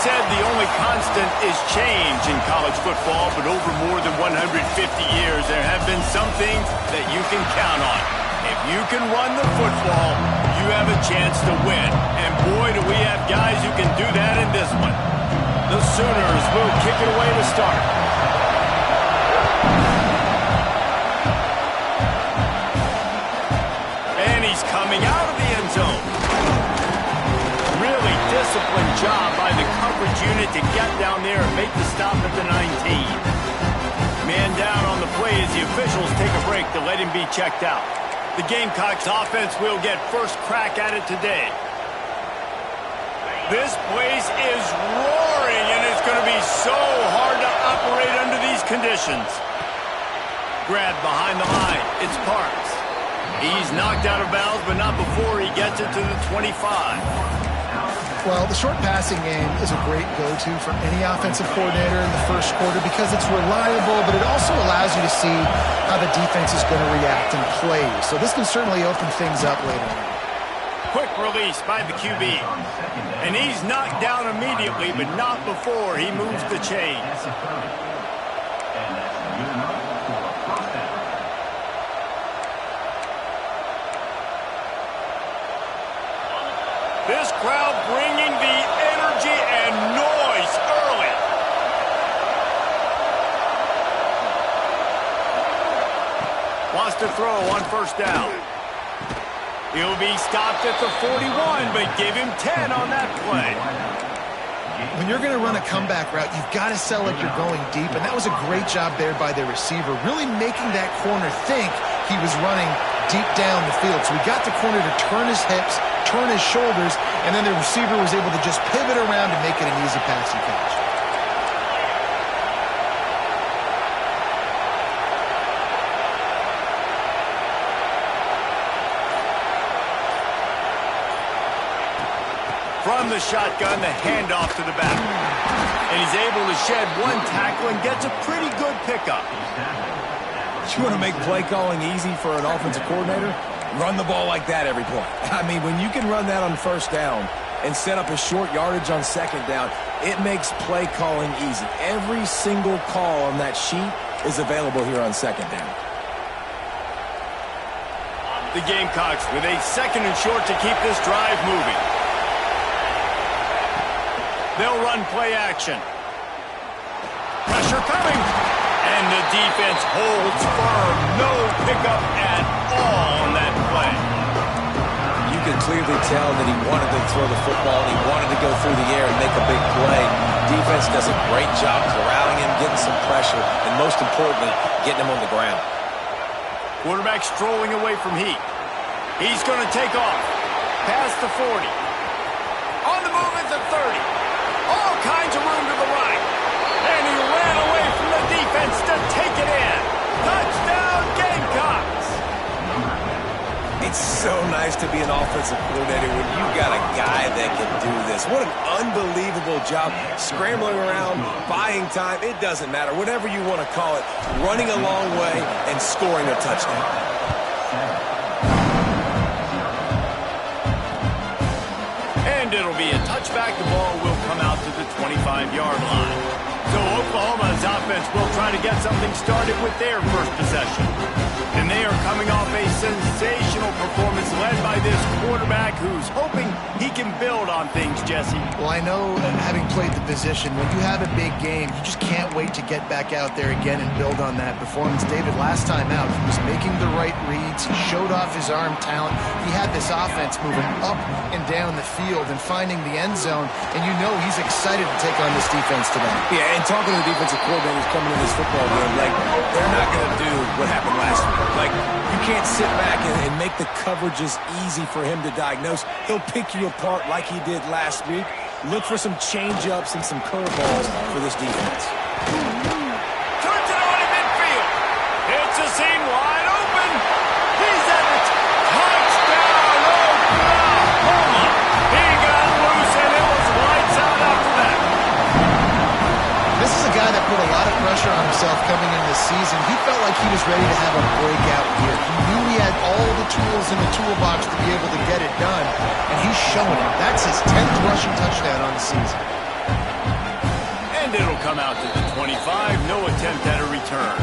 said the only constant is change in college football, but over more than 150 years, there have been some things that you can count on. If you can run the football, you have a chance to win. And boy, do we have guys who can do that in this one. The Sooners will kick it away to start. And he's coming out of the end zone. Really disciplined job by the coverage unit to get down there and make the stop at the 19. Man down on the play as the officials take a break to let him be checked out. The Gamecocks offense will get first crack at it today. This place is roaring, and it's going to be so hard to operate under these conditions. Grab behind the line. It's Parks. He's knocked out of bounds, but not before he gets it to the 25. Well, the short passing game is a great go-to for any offensive coordinator in the first quarter because it's reliable, but it also allows you to see how the defense is going to react and play. So this can certainly open things up later on. Quick release by the QB. And he's knocked down immediately, but not before he moves the chains. This crowd bringing the energy and noise early. Wants to throw on first down. He'll be stopped at the 41, but give him 10 on that play. When you're going to run a comeback route, you've got to sell like you're going deep, and that was a great job there by the receiver, really making that corner think he was running deep down the field. So he got the corner to turn his hips, turn his shoulders, and then the receiver was able to just pivot around and make it an easy passing catch. From the shotgun, the handoff to the back. And he's able to shed one tackle and gets a pretty good pickup. You want to make play calling easy for an offensive coordinator? Run the ball like that every point. I mean, when you can run that on first down and set up a short yardage on second down, it makes play calling easy. Every single call on that sheet is available here on second down. The Gamecocks with a second and short to keep this drive moving. They'll run play action. Pressure coming. And the defense holds firm. No pickup at all on that play. You can clearly tell that he wanted to throw the football and he wanted to go through the air and make a big play. Defense does a great job corralling him, getting some pressure, and most importantly, getting him on the ground. Quarterback strolling away from heat. He's going to take off. Past the 40. On the move at the 30. All kinds of room to the right. And he ran away from the defense to take it in. Touchdown, Gamecocks! It's so nice to be an offensive coordinator when you got a guy that can do this. What an unbelievable job. Scrambling around, buying time, it doesn't matter. Whatever you want to call it, running a long way and scoring a touchdown. And it'll be a touchback. The ball will come out to the 25-yard line. So Oklahoma's offense will try to get something started with their first possession. And they are coming off a sensational performance led by this quarterback who's hoping he can build on things, Jesse. Well, I know, having played the position, when you have a big game, you just can't wait to get back out there again and build on that performance. David, last time out, he was making the right reads. He showed off his arm talent. He had this offense moving up and down the field and finding the end zone. And you know he's excited to take on this defense today. Yeah, and talking to the defensive coordinators coming in this football game, like, they're not going to do what happened last week. Like, you can't sit back and make the coverages easy for him to diagnose. He'll pick you apart like he did last week. Look for some change-ups and some curveballs for this defense. Turns it on in midfield. It's a seam wide open. He's at the touchdown, Oklahoma. He got loose and it was lights out after that. This is a guy that put a lot of pressure on himself coming into the season. He felt like he was ready to have a breakout year. He knew he had all the tools in the toolbox to be able to get it done, and he's showing it. That's his 10th rushing touchdown on the season. And it'll come out to the 25. No attempt at a return.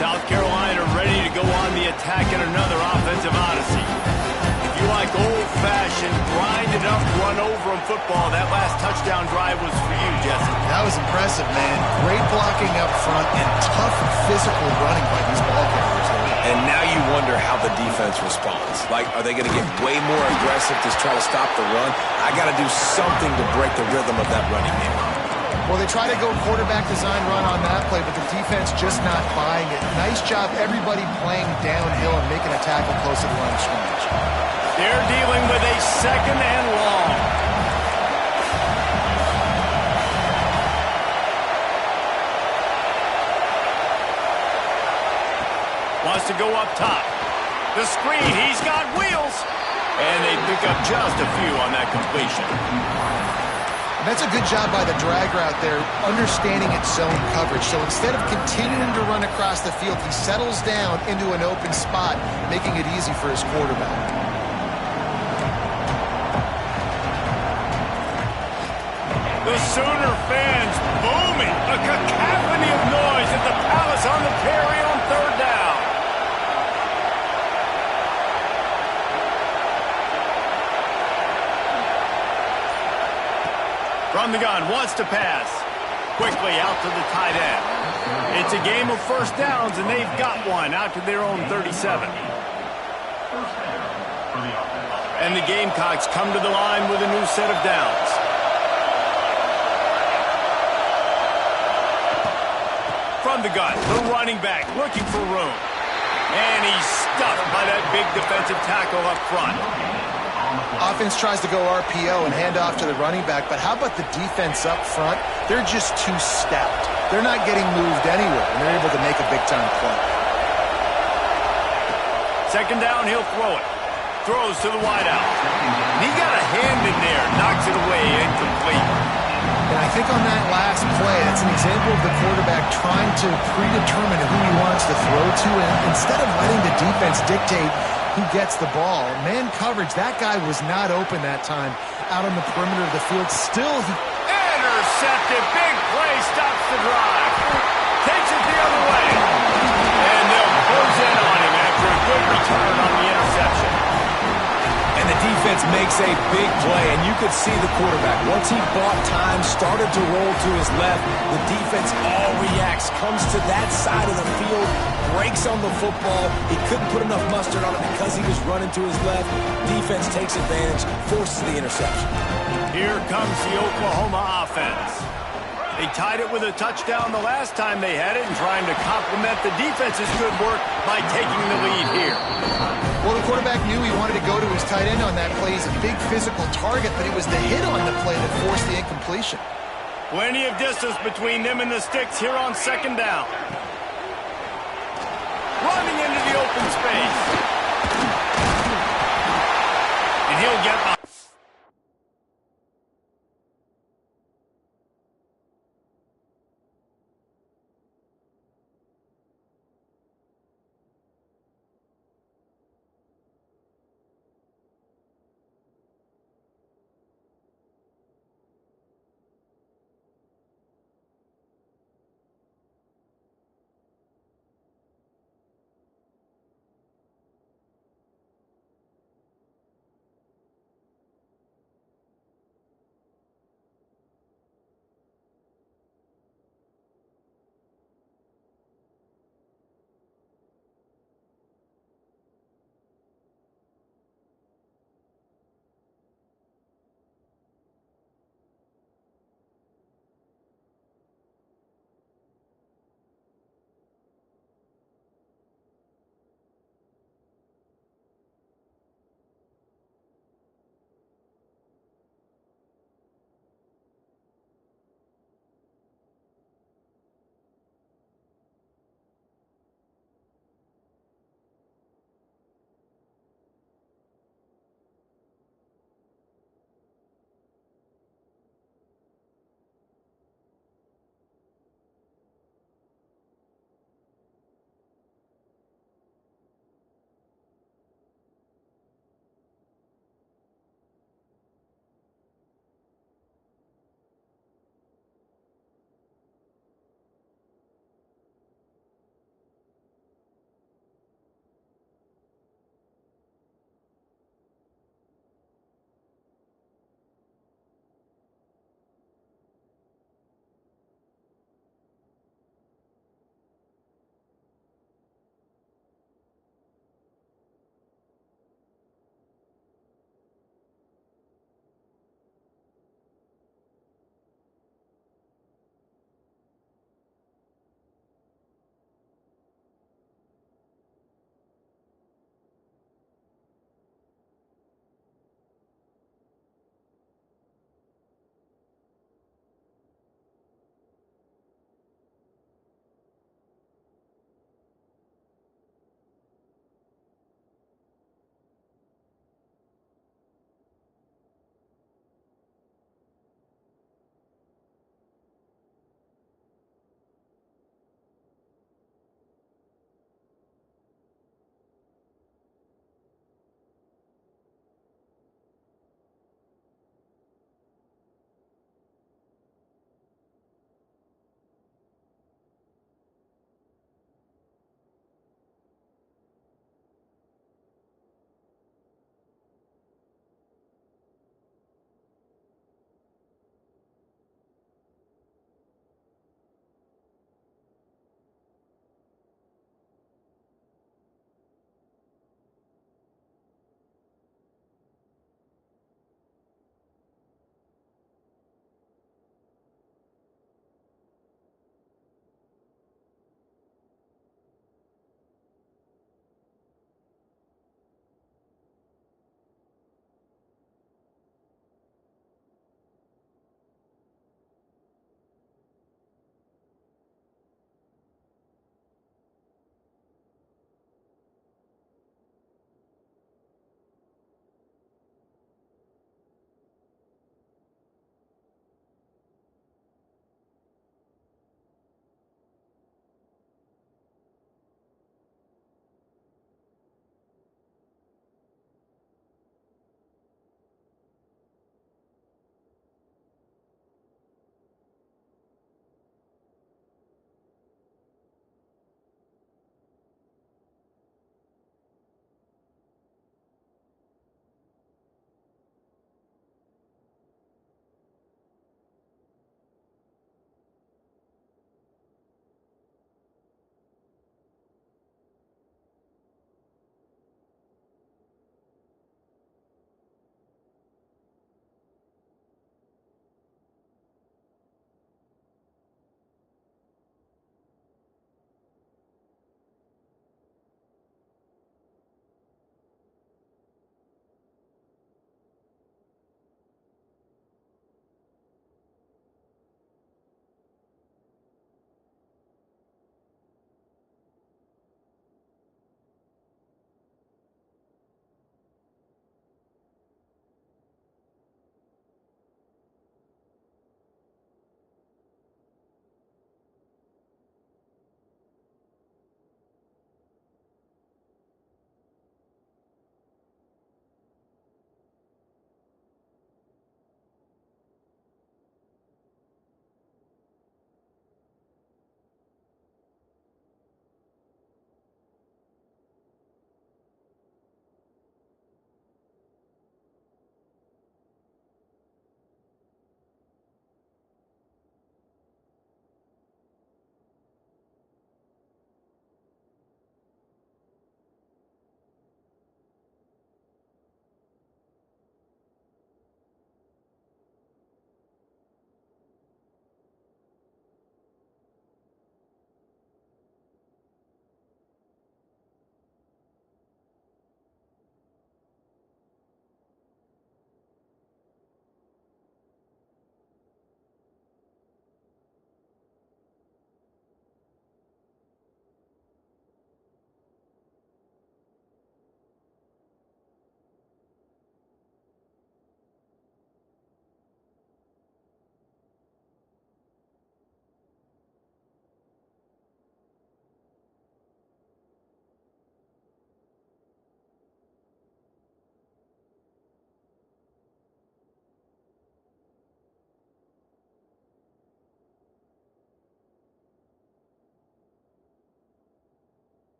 South Carolina ready to go on the attack in another offensive odyssey. If you like old-fashioned, grind-it-up, run-over-'em football, that last touchdown drive was for you, Jesse. That was impressive, man. Great blocking up front and tough physical running by these ball carriers. And now you wonder how the defense responds. Like, are they going to get way more aggressive to try to stop the run? I got to do something to break the rhythm of that running game. Well, they try to go quarterback design run on that play, but the defense just not buying it. Nice job, everybody playing downhill and making a tackle close to the line of scrimmage. They're dealing with a second and long. Wants to go up top. The screen, he's got wheels. And they pick up just a few on that completion. That's a good job by the drag route there, understanding its zone coverage. So instead of continuing to run across the field, he settles down into an open spot, making it easy for his quarterback. The Sooner fans booming. A cacophony of noise at the Palace on the carry on third down. From the gun, wants to pass. Quickly out to the tight end. It's a game of first downs, and they've got one out to their own 37. And the Gamecocks come to the line with a new set of downs. From the gun, the running back looking for room. And he's stuffed by that big defensive tackle up front. Offense tries to go RPO and hand off to the running back, but how about the defense up front? They're just too stout. They're not getting moved anywhere, and they're able to make a big-time play. Second down, he'll throw it. Throws to the wideout. And he got a hand in there, knocks it away, incomplete. And I think on that last play, that's an example of the quarterback trying to predetermine who he wants to throw to, and instead of letting the defense dictate who gets the ball. Man coverage, that guy was not open that time out on the perimeter of the field. Still, he... Intercepted. Big play. Stops the drive. Takes it the other way. And they'll close in on him after a good return on the interception. And the defense makes a big play, and you could see the quarterback. Once he bought time, started to roll to his left, the defense all reacts, comes to that side of the field, breaks on the football. He couldn't put enough mustard on it because he was running to his left. Defense takes advantage, forces the interception. Here comes the Oklahoma offense. They tied it with a touchdown the last time they had it and trying to complement the defense's good work by taking the lead here. Well, the quarterback knew he wanted to go to his tight end on that play. He's a big physical target, but it was the hit on the play that forced the incompletion. Plenty of distance between them and the sticks here on second down. Running into the open space. And he'll get by.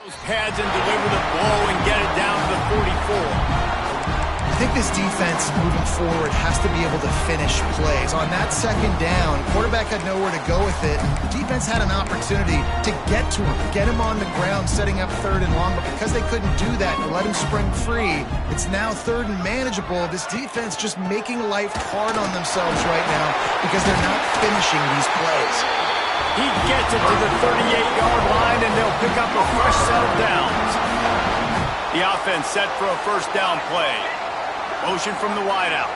Those pads and deliver the blow and get it down to the 44. I think this defense moving forward has to be able to finish plays. On that second down, quarterback had nowhere to go with it. The defense had an opportunity to get to him, get him on the ground, setting up 3rd and long, but because they couldn't do that and let him spring free, it's now 3rd and manageable. This defense just making life hard on themselves right now because they're not finishing these plays. He gets it to the 38-yard line, and they'll pick up a fresh set of downs. The offense set for a first down play. Motion from the wideout.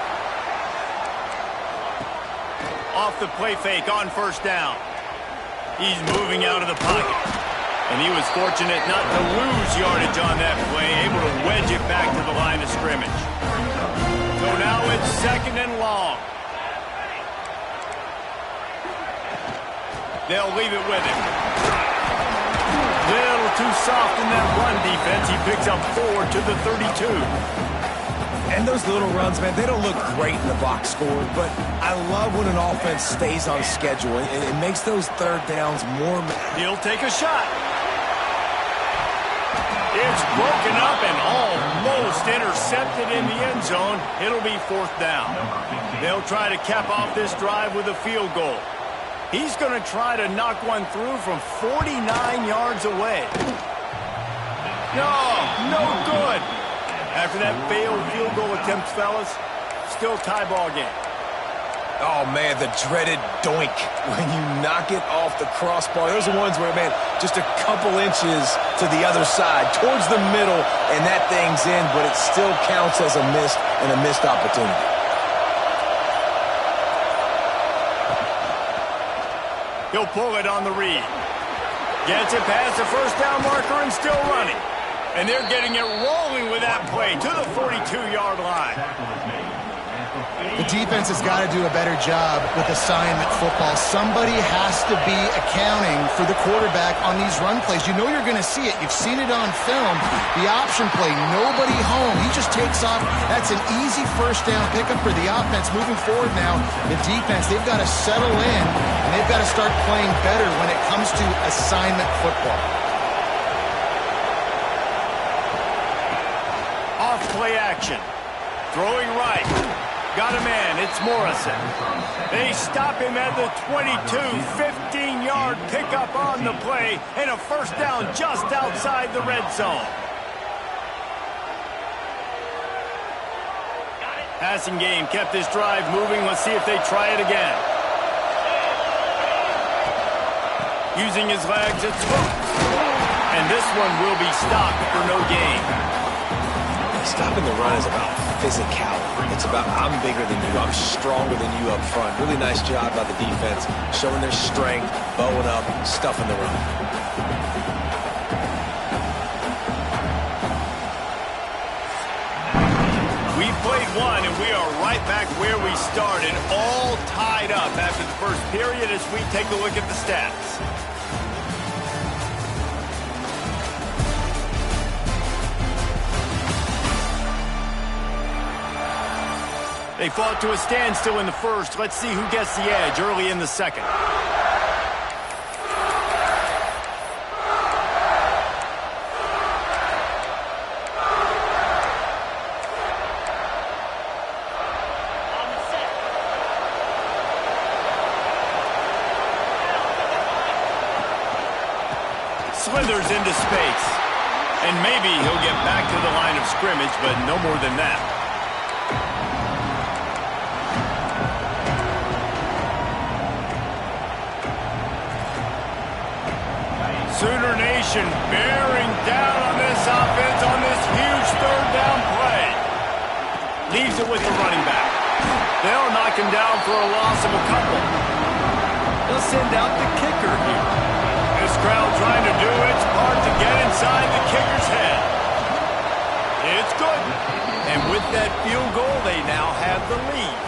Off the play fake on first down. He's moving out of the pocket. And he was fortunate not to lose yardage on that play, able to wedge it back to the line of scrimmage. So now it's 2nd and long. They'll leave it with him. Little too soft in that run defense. He picks up 4 to the 32. And those little runs, man, they don't look great in the box score, but I love when an offense stays on schedule, and it makes those 3rd downs more. He'll take a shot. It's broken up and almost intercepted in the end zone. It'll be 4th down. They'll try to cap off this drive with a field goal. He's going to try to knock one through from 49 yards away. No good. After that failed field goal attempt, fellas, still tie ball game. Oh, man, the dreaded doink when you knock it off the crossbar. Those are ones where, man, just a couple inches to the other side, towards the middle, and that thing's in, but it still counts as a missed opportunity. He'll pull it on the read. Gets it past the first down marker and still running. And they're getting it rolling with that play to the 42-yard line. The defense has got to do a better job with assignment football. Somebody has to be accounting for the quarterback on these run plays. You know you're going to see it. You've seen it on film. The option play, nobody home. He just takes off. That's an easy first down pickup for the offense. Moving forward now, the defense, they've got to settle in, and they've got to start playing better when it comes to assignment football. Play action. Throwing right. Got a man. It's Morrison. They stop him at the 22. 15-yard pickup on the play and a first down just outside the red zone. Passing game kept this drive moving. Let's see if they try it again. Using his legs, it's hooked. And this one will be stopped for no gain. Stopping the run is about physicality. It's about I'm bigger than you, I'm stronger than you up front. Really nice job by the defense, showing their strength, bowing up, stuffing the run. We played one, and we are right back where we started, all tied up after the first period as we take a look at the stats. They fought to a standstill in the first. Let's see who gets the edge early in the second. Slithers into space. And maybe he'll get back to the line of scrimmage, but no more than that. Sooner Nation bearing down on this offense on this huge 3rd down play. Leaves it with the running back. They'll knock him down for a loss of a couple. They'll send out the kicker here. This crowd trying to do its part to get inside the kicker's head. It's good. And with that field goal, they now have the lead.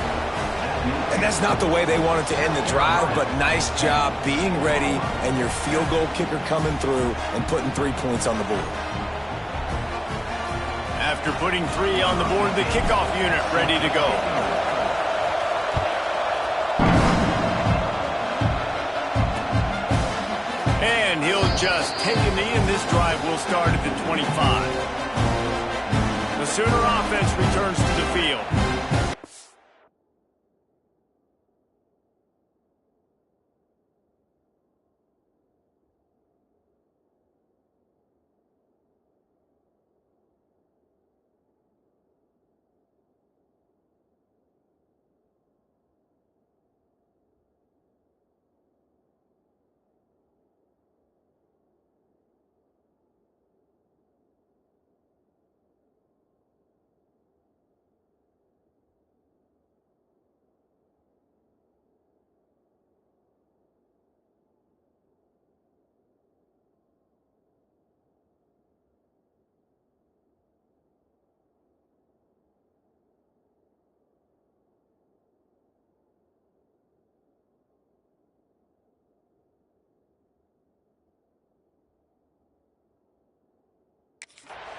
And that's not the way they wanted to end the drive, but nice job being ready and your field goal kicker coming through and putting 3 points on the board. After putting 3 on the board, the kickoff unit ready to go. And he'll just take a knee, and this drive will start at the 25. The Sooner offense returns to the field.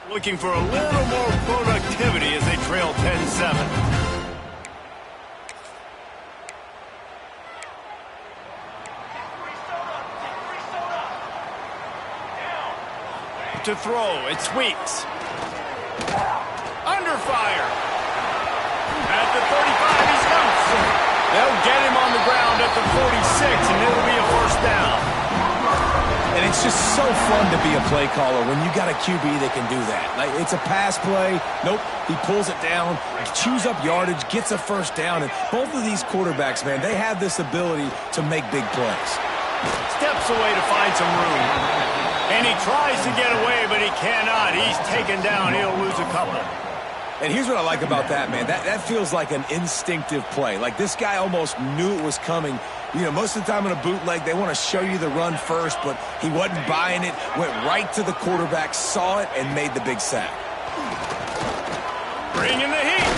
Looking for a little more productivity as they trail 10-7. To throw, it's Weeks. Under fire. At the 35, he's loose. They'll get him on the ground at the 46, and it'll be a first down. And it's just so fun to be a play caller when you got a QB that can do that. Like, it's a pass play. Nope, he pulls it down, chews up yardage, gets a first down. And both of these quarterbacks, man, they have this ability to make big plays. Steps away to find some room. And he tries to get away, but he cannot. He's taken down. He'll lose a couple. And here's what I like about that, man. That feels like an instinctive play. Like, this guy almost knew it was coming. You know, most of the time in a bootleg, they want to show you the run first, but he wasn't buying it, went right to the quarterback, saw it, and made the big sack. Bringing the heat.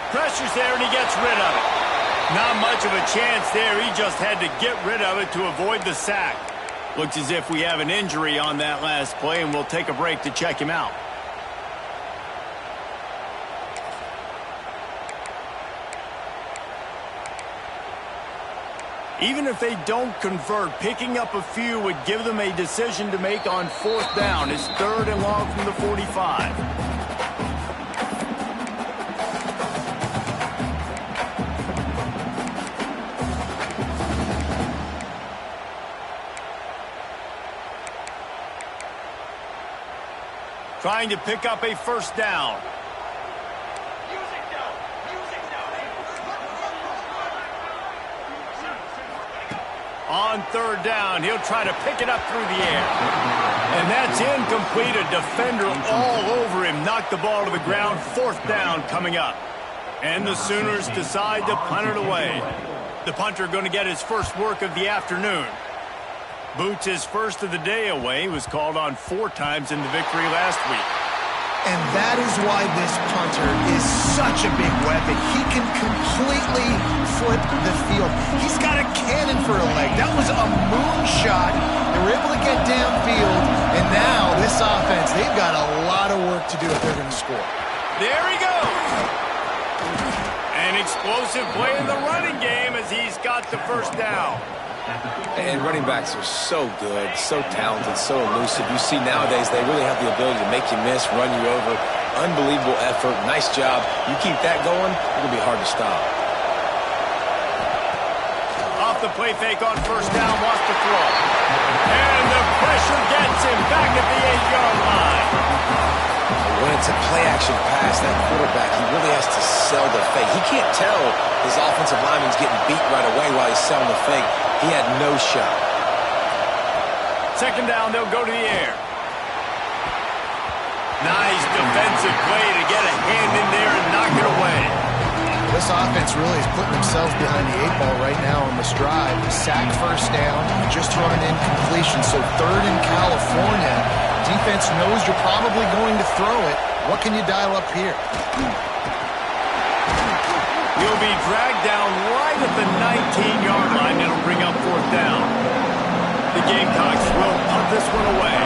Pressure's there, and he gets rid of it. Not much of a chance there. He just had to get rid of it to avoid the sack. Looks as if we have an injury on that last play, and we'll take a break to check him out. Even if they don't convert, picking up a few would give them a decision to make on fourth down. It's 3rd and long from the 45. Trying to pick up a first down. On 3rd down, he'll try to pick it up through the air. And that's incomplete. A defender all over him. Knocked the ball to the ground. 4th down coming up. And the Sooners decide to punt it away. The punter going to get his first work of the afternoon. Boots his first of the day away. He was called on 4 times in the victory last week. And that is why this punter is such a big weapon. He can completely flip the field. He's got a cannon for a leg. That was a moonshot. They were able to get downfield, and now this offense, they've got a lot of work to do if they're going to score. There he goes. An explosive play in the running game as he's got the first down. And running backs are so good, so talented, so elusive. You see nowadays they really have the ability to make you miss, run you over. Unbelievable effort. Nice job. You keep that going, it'll be hard to stop. Off the play fake on first down, wants to throw. And the pressure gets him back at the 8-yard line. When it's a play-action pass, that quarterback, he really has to sell the fake. He can't tell his offensive lineman's getting beat right away while he's selling the fake. He had no shot. 2nd down, they'll go to the air. Nice defensive play to get a hand in there and knock it away. This offense really is putting themselves behind the 8 ball right now on this drive. Sack first down, just run an incompletion. So 3rd in California. Defense knows you're probably going to throw it. What can you dial up here? He'll be dragged down right at the 19-yard line. It'll bring up 4th down. The Gamecocks will punt this one away.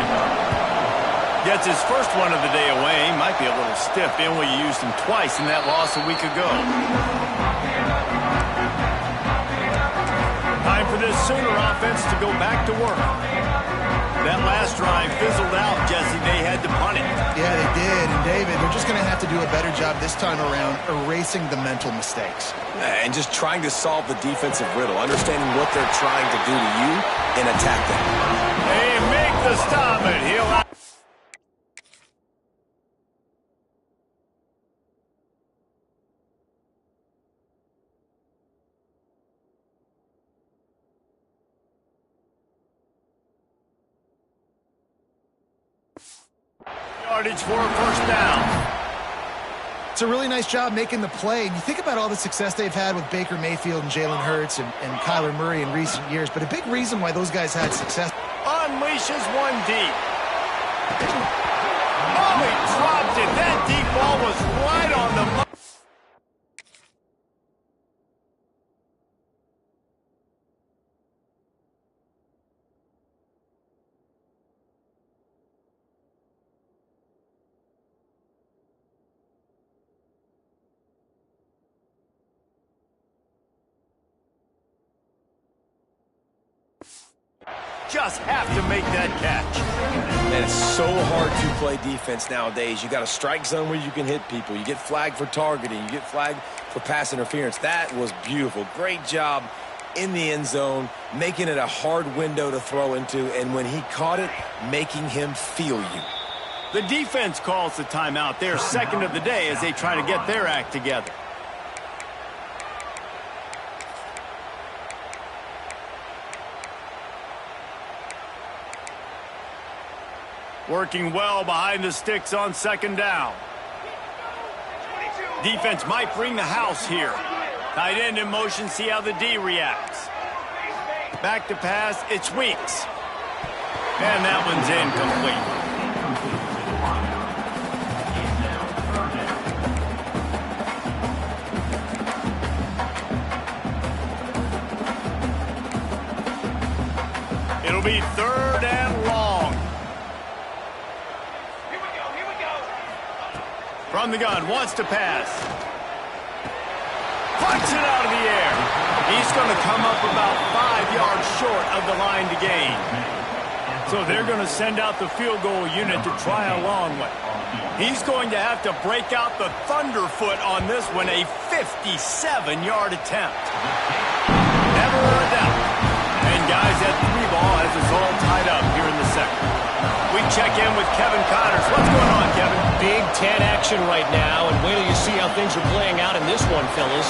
Gets his first one of the day away. He might be a little stiff. They only used him twice in that loss a week ago. Time for this Sooner offense to go back to work. That last drive fizzled out, Jesse. They had to punt it. Yeah, they did. And, David, they're just going to have to do a better job this time around erasing the mental mistakes. And just trying to solve the defensive riddle, understanding what they're trying to do to you and attack them. They make the stop, and he'll out. Yardage for a first down. It's a really nice job making the play. And you think about all the success they've had with Baker Mayfield and Jalen Hurts and Kyler Murray in recent years, but a big reason why those guys had success. Unleashes one deep. Oh, he dropped it. That deep ball was right on the money. Just have to make that catch. Man, it's so hard to play defense nowadays. You got a strike zone where you can hit people. You get flagged for targeting. You get flagged for pass interference. That was beautiful. Great job in the end zone, making it a hard window to throw into, and when he caught it, making him feel you. The defense calls the timeout. They're second of the day as they try to get their act together. Working well behind the sticks on second down. Defense might bring the house here. Tight end in motion, see how the D reacts. Back to pass, it's Weeks. And that one's incomplete. It'll be third and long. From the gun, wants to pass. Punts it out of the air. He's going to come up about 5 yards short of the line to gain. So they're going to send out the field goal unit to try a long one. He's going to have to break out the thunderfoot on this one, a 57-yard attempt. Never a doubt. And guys, that 3-ball has us all tied up here in the second. We check in with Kevin Connors. What's going on, Kevin? Big Ten action right now, and wait till you see how things are playing out in this one, fellas.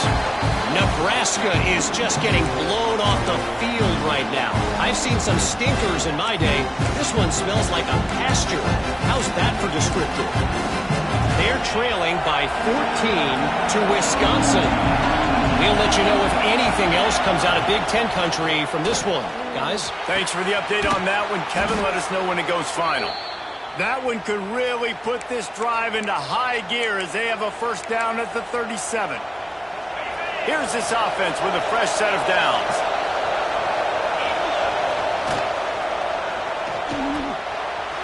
Nebraska is just getting blown off the field right now. I've seen some stinkers in my day. This one smells like a pasture. How's that for descriptive? They're trailing by 14 to Wisconsin. We'll let you know if anything else comes out of Big Ten country from this one, guys. Thanks for the update on that one, Kevin. Let us know when it goes final. That one could really put this drive into high gear as they have a first down at the 37. Here's this offense with a fresh set of downs.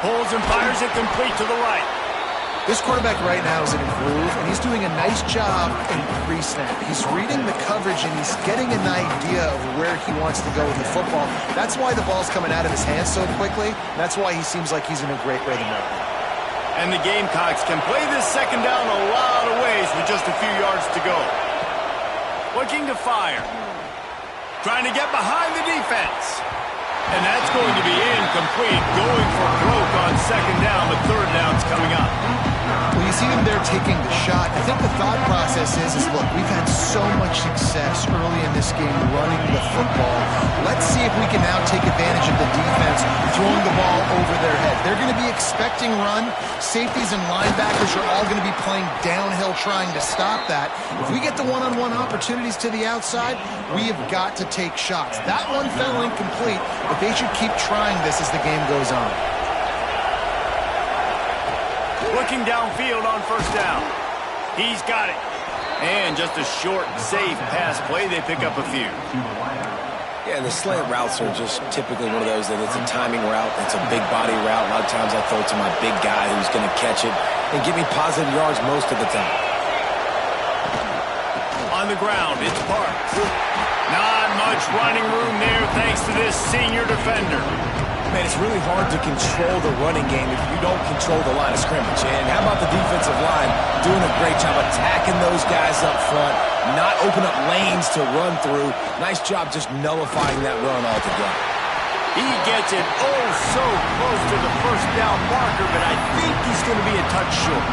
Pulls and fires it complete to the right. This quarterback right now is in a groove, and he's doing a nice job in pre-snap. He's reading the coverage, and he's getting an idea of where he wants to go with the football. That's why the ball's coming out of his hands so quickly. That's why he seems like he's in a great rhythm right now. And the Gamecocks can play this second down a lot of ways with just a few yards to go. Looking to fire. Trying to get behind the defense. And that's going to be incomplete. Going for broke on second down, but third down's coming up. Well, you see them there taking the shot. I think the thought process is look, we've had so much success early in this game running the football. Let's see if we can now take advantage of the defense throwing the ball over their head. They're going to be expecting run. Safeties and linebackers are all going to be playing downhill trying to stop that. If we get the one-on-one opportunities to the outside, we have got to take shots. That one fell incomplete, but they should keep trying this as the game goes on. Looking downfield on first down. He's got it. And just a short, safe pass play. They pick up a few. Yeah, the slant routes are just typically one of those that it's a timing route. It's a big body route. A lot of times I throw it to my big guy who's going to catch it and give me positive yards most of the time. On the ground, it's Parks. Not much running room there thanks to this senior defender. Man, it's really hard to control the running game if you don't control the line of scrimmage. And how about the defensive line doing a great job attacking those guys up front, not open up lanes to run through. Nice job just nullifying that run altogether. He gets it so close to the first down marker, but I think he's going to be a touch short.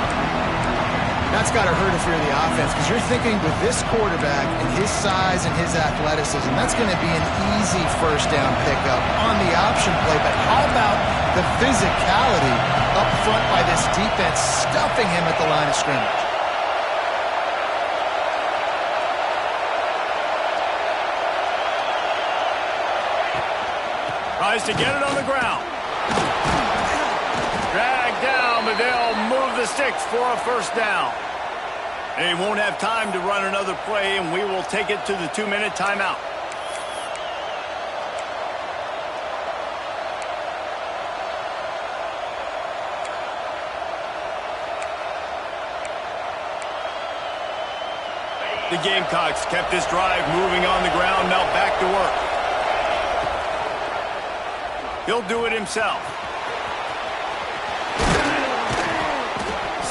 That's got to hurt if you're the offense, because you're thinking with this quarterback and his size and his athleticism, that's going to be an easy first down pickup on the option play. But how about the physicality up front by this defense, stuffing him at the line of scrimmage? Tries to get it on the ground. Dragged down, but they'll move the sticks for a first down. They won't have time to run another play, and we will take it to the 2-minute timeout. The Gamecocks kept this drive moving on the ground, now back to work. He'll do it himself.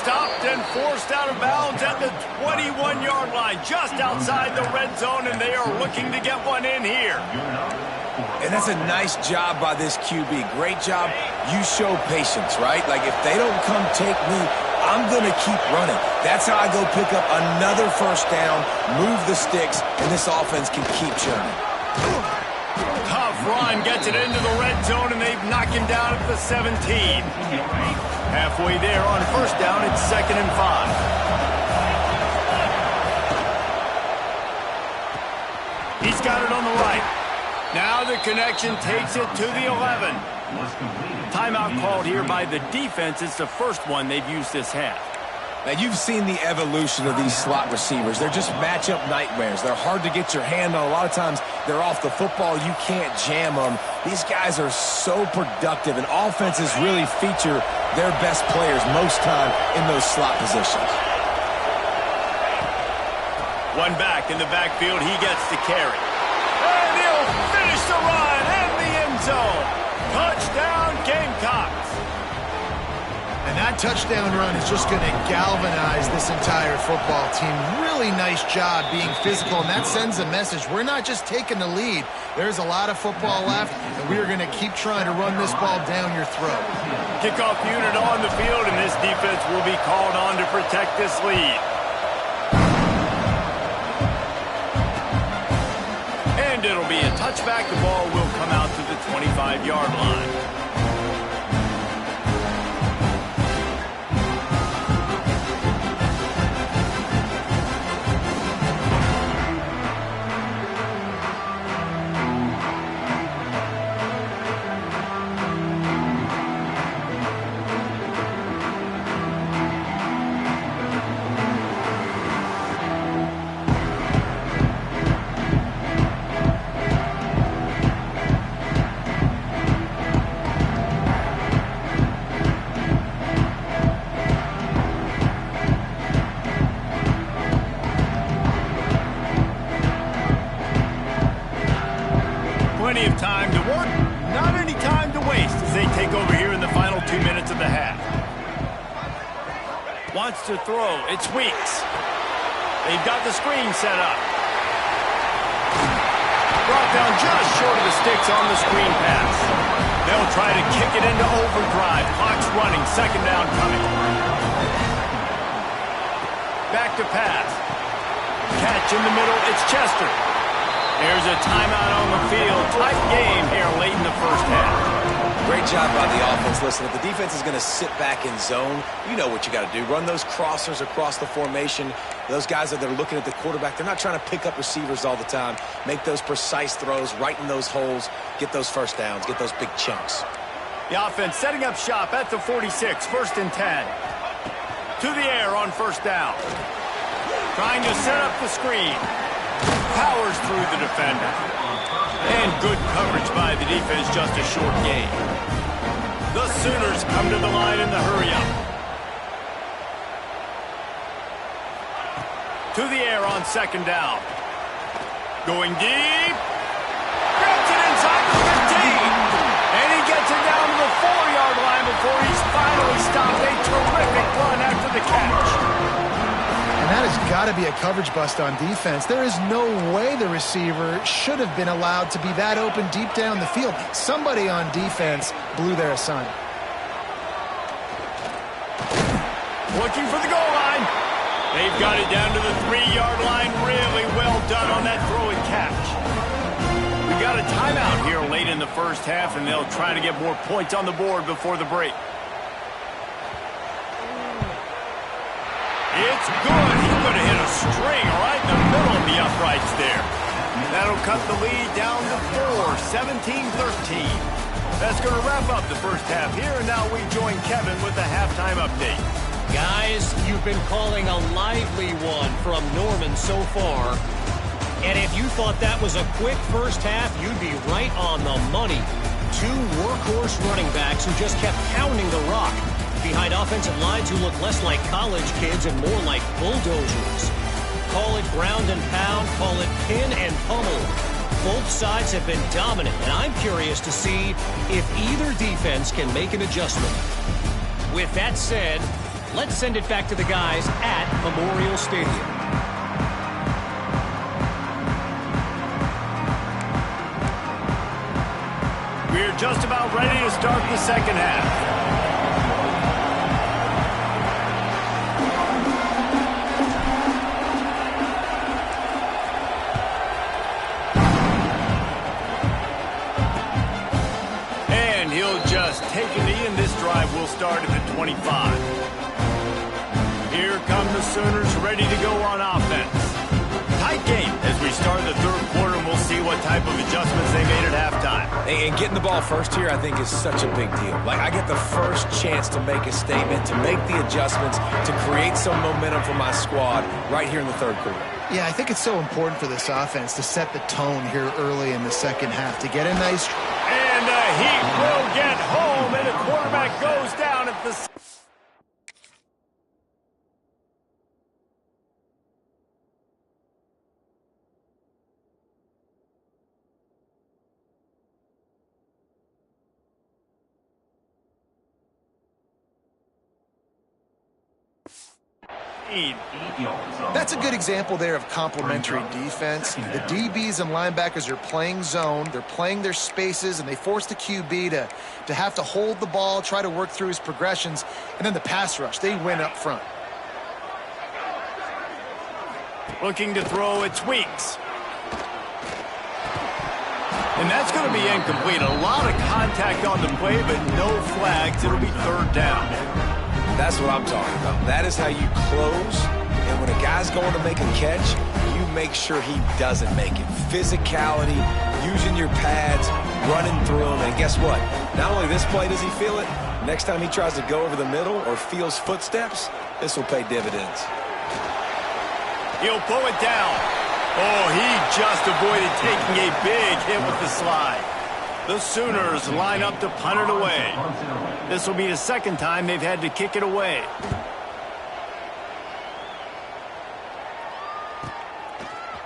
Stopped and forced out of bounds at the 21-yard line, just outside the red zone, and they are looking to get one in here. And that's a nice job by this QB. Great job. You show patience, right? Like, if they don't come take me, I'm going to keep running. That's how I go pick up another first down, move the sticks, and this offense can keep churning. Tough run, gets it into the red zone, and they've knocked him down at the 17. Halfway there on first down, it's 2nd and 5. He's got it on the right. Now the connection takes it to the 11. Timeout called here by the defense. It's the first one they've used this half. Now, you've seen the evolution of these slot receivers. They're just matchup nightmares. They're hard to get your hand on. A lot of times, they're off the football. You can't jam them. These guys are so productive, and offenses really feature their best players most time in those slot positions. One back in the backfield. He gets the carry. And he'll finish the run in the end zone. Touchdown, Gamecocks. And that touchdown run is just going to galvanize this entire football team. Really nice job being physical, and that sends a message. We're not just taking the lead. There's a lot of football left, and we are going to keep trying to run this ball down your throat. Kickoff unit on the field, and this defense will be called on to protect this lead. And it'll be a touchback. The ball will come out to the 25-yard line. Plenty of time to work, not any time to waste as they take over here in the final 2 minutes of the half. Wants to throw, it's Weeks. They've got the screen set up. Brought down just short of the sticks on the screen pass. They'll try to kick it into overdrive. Clock's running, 2nd down coming. Back to pass. Catch in the middle, it's Chester. There's a timeout on the field. Tight game here late in the first half. Great job by the offense. Listen, if the defense is going to sit back in zone, you know what you got to do. Run those crossers across the formation. Those guys that are looking at the quarterback, they're not trying to pick up receivers all the time. Make those precise throws, right in those holes, get those first downs, get those big chunks. The offense setting up shop at the 46, 1st and 10. To the air on first down. Trying to set up the screen. Powers through the defender. And good coverage by the defense, just a short gain. The Sooners come to the line in the hurry-up. To the air on 2nd down. Going deep. Grabs it inside the 15. And he gets it down to the 4-yard line before he's finally stopped. A terrific run after the catch. And that has got to be a coverage bust on defense. There is no way the receiver should have been allowed to be that open deep down the field. Somebody on defense blew their assignment. Looking for the goal line. They've got it down to the 3-yard line. Really well done on that throw and catch. We got a timeout here late in the first half, and they'll try to get more points on the board before the break. It's good. He's going to hit a string right in the middle of the uprights there. That'll cut the lead down to 4, 17-13. That's going to wrap up the first half here, and now we join Kevin with the halftime update. Guys, you've been calling a lively one from Norman so far. And if you thought that was a quick first half, you'd be right on the money. 2 workhorse running backs who just kept pounding the rock behind offensive lines who look less like college kids and more like bulldozers. Call it ground and pound, call it pin and pummel. Both sides have been dominant, and I'm curious to see if either defense can make an adjustment. With that said, let's send it back to the guys at Memorial Stadium. We're just about ready to start the second half. And he'll just take a knee, and this drive will start at the 25. Here come the Sooners ready to go on offense. Tight game as we start the third quarter, and we'll see what type of adjustments they made at halftime. And getting the ball first here, I think, is such a big deal. Like, I get the first chance to make a statement, to make the adjustments, to create some momentum for my squad right here in the third quarter. Yeah, I think it's so important for this offense to set the tone here early in the second half, to get a nice... And the Heat will get home, and the quarterback goes down at the... That's a good example there of complementary defense. The DBs and linebackers are playing zone, they're playing their spaces, and they force the QB to have to hold the ball, try to work through his progressions, and then the pass rush, they win up front. Looking to throw, it's Weeks. And that's going to be incomplete. A lot of contact on the play, but no flags. It'll be third down. That's what I'm talking about. That is how you close. And when a guy's going to make a catch, you make sure he doesn't make it. Physicality, using your pads, running through them. And guess what? Not only this play does he feel it, next time he tries to go over the middle or feels footsteps, this will pay dividends. He'll pull it down. Oh, he just avoided taking a big hit with the slide. The Sooners line up to punt it away. This will be the second time they've had to kick it away.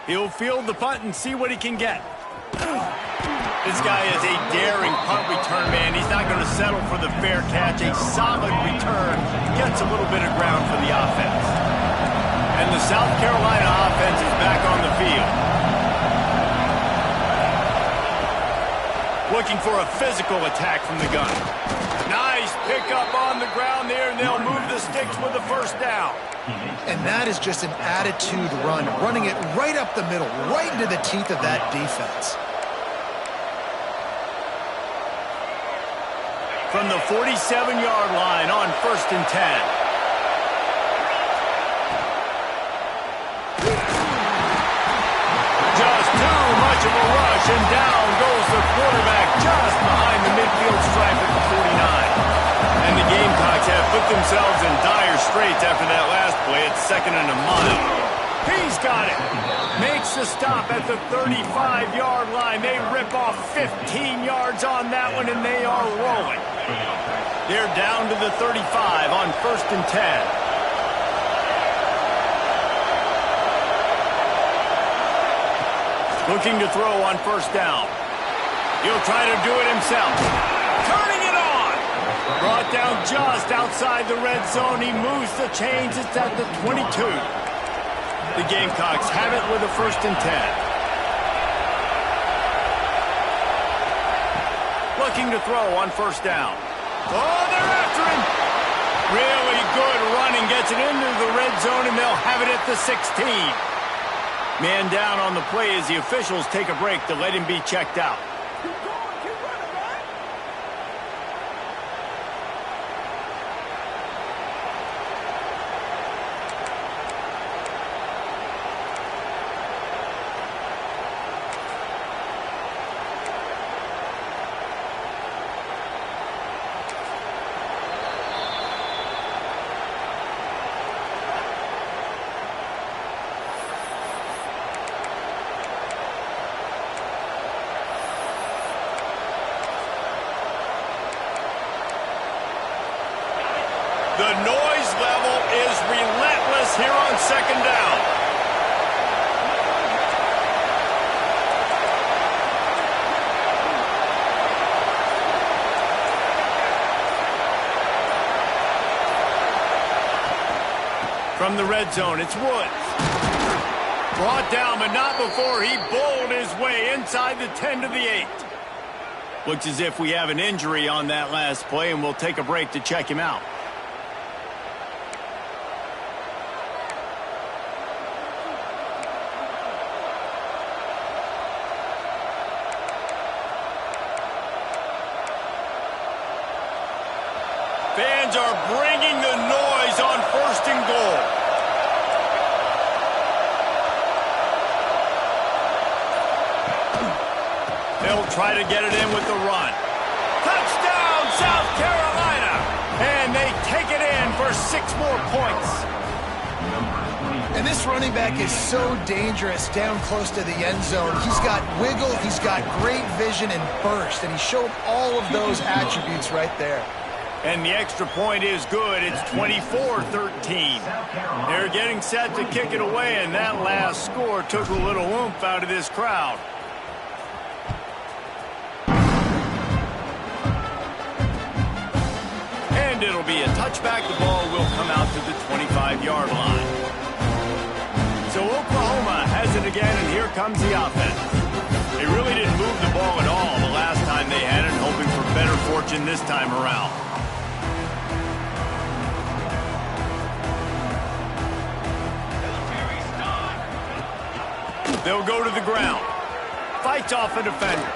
He'll field the punt and see what he can get. This guy is a daring punt return man. He's not going to settle for the fair catch. A solid return gets a little bit of ground for the offense. And the South Carolina offense is back on the field. Looking for a physical attack from the gun. Nice pickup on the ground there, and they'll move the sticks with the first down. And that is just an attitude run, running it right up the middle, right into the teeth of that defense. From the 47-yard line on 1st and 10. Just too much of a rush, and down goes the quarterback just behind the midfield stripe at the 49. And the Gamecocks have put themselves in dire straits after that last play. It's 2nd and a mile. He's got it. Makes the stop at the 35-yard line. They rip off 15 yards on that one, and they are rolling. They're down to the 35 on 1st and 10. Looking to throw on first down. He'll try to do it himself. Turning it on. Brought down just outside the red zone. He moves the chains. It's at the 22. The Gamecocks have it with a 1st and 10. Looking to throw on first down. Oh, they're after him. Really good running. Gets it into the red zone, and they'll have it at the 16. Man down on the play as the officials take a break to let him be checked out. The noise level is relentless here on 2nd down. From the red zone, it's Woods. Brought down, but not before he bowled his way inside the 10 to the 8. Looks as if we have an injury on that last play, and we'll take a break to check him out. Fans are bringing the noise on 1st and goal. They'll try to get it in with the run. Touchdown, South Carolina! And they take it in for 6 more points. And this running back is so dangerous down close to the end zone. He's got wiggle, he's got great vision and burst, and he showed all of those attributes right there. And the extra point is good. It's 24-13. They're getting set to kick it away, and that last score took a little oomph out of this crowd. And it'll be a touchback. The ball will come out to the 25-yard line. So Oklahoma has it again, and here comes the offense. They really didn't move the ball at all the last time they had it, hoping for better fortune this time around. They'll go to the ground. Fights off a defender.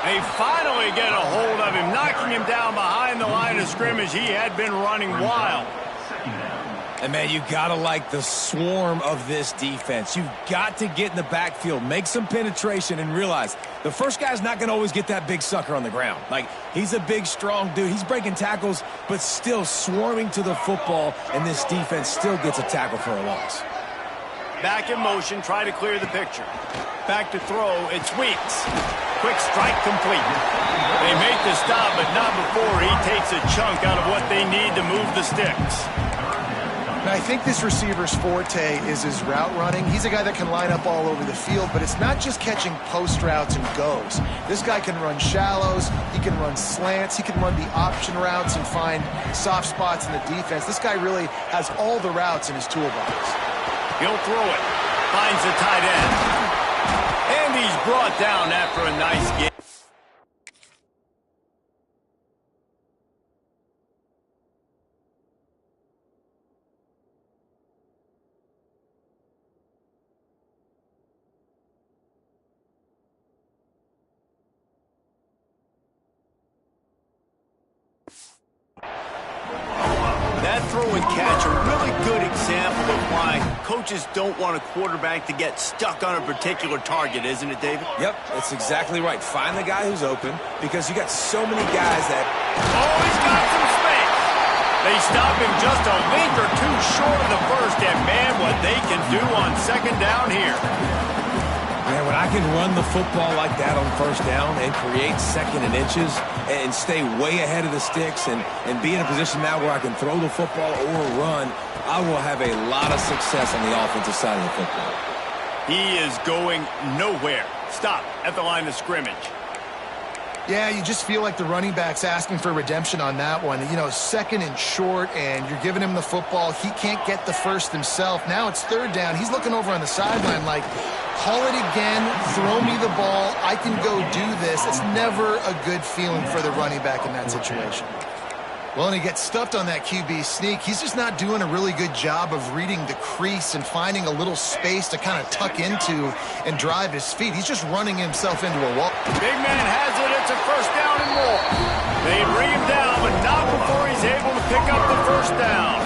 They finally get a hold of him, knocking him down behind the line of scrimmage. He had been running wild. And, man, you got to like the swarm of this defense. You've got to get in the backfield, make some penetration, and realize the first guy's not going to always get that big sucker on the ground. Like, he's a big, strong dude. He's breaking tackles, but still swarming to the football, and this defense still gets a tackle for a loss. Back in motion, try to clear the picture. Back to throw, it's Weeks. Quick strike complete. They make the stop, but not before he takes a chunk out of what they need to move the sticks. And I think this receiver's forte is his route running. He's a guy that can line up all over the field, but it's not just catching post routes and goes. This guy can run shallows, he can run slants, he can run the option routes and find soft spots in the defense. This guy really has all the routes in his toolbox. He'll throw it. Finds the tight end. And he's brought down after a nice game. That throw and catch, a really good example of why coaches don't want a quarterback to get stuck on a particular target, isn't it, David? Yep, that's exactly right. Find the guy who's open because you got so many guys that... Oh, he's got some space. They stop him just a length or two short of the first, and man, what they can do on 2nd down here. Man, when I can run the football like that on 1st down and create 2nd and inches and stay way ahead of the sticks and be in a position now where I can throw the football or run, I will have a lot of success on the offensive side of the football. He is going nowhere. Stop at the line of scrimmage. Yeah, you just feel like the running back's asking for redemption on that one. You know, second and short, and you're giving him the football. He can't get the first himself. Now it's third down. He's looking over on the sideline like, call it again, throw me the ball, I can go do this. It's never a good feeling for the running back in that situation. Well, and he gets stuffed on that QB sneak. He's just not doing a really good job of reading the crease and finding a little space to kind of tuck into and drive his feet. He's just running himself into a wall. Big man has it. It's a first down and more. They bring him down, but not before he's able to pick up the first down.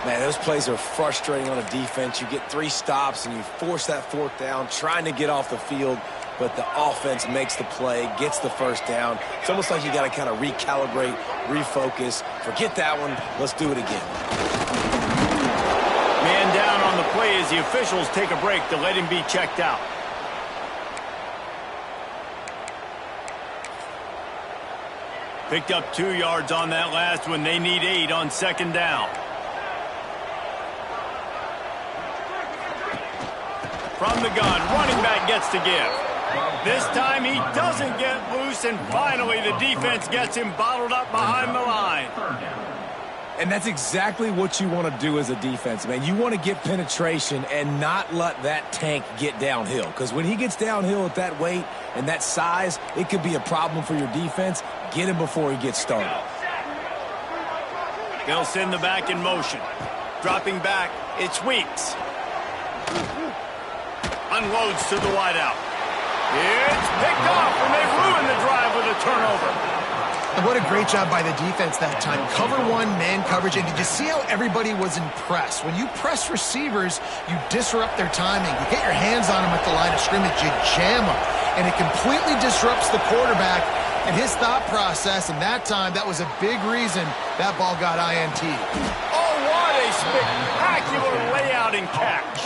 Man, those plays are frustrating on a defense. You get 3 stops and you force that 4th down, trying to get off the field, but the offense makes the play, gets the first down. It's almost like you got to kind of recalibrate, refocus. Forget that one. Let's do it again. Man down on the play as the officials take a break to let him be checked out. Picked up 2 yards on that last one. They need 8 on second down. From the gun, running back gets to give. This time he doesn't get loose, and finally the defense gets him bottled up behind the line. And that's exactly what you want to do as a defense, man. You want to get penetration and not let that tank get downhill. Because when he gets downhill at that weight and that size, it could be a problem for your defense. Get him before he gets started. They'll send the back in motion. Dropping back, it's Weeks. Unloads to the wideout. It's picked off, and they ruin the drive with a turnover. And what a great job by the defense that time. Cover 1, man coverage, and did you see how everybody was impressed? When you press receivers, you disrupt their timing. You get your hands on them at the line of scrimmage, you jam them, and it completely disrupts the quarterback and his thought process, and that time, that was a big reason that ball got INT. Oh, what a spectacular layout and catch.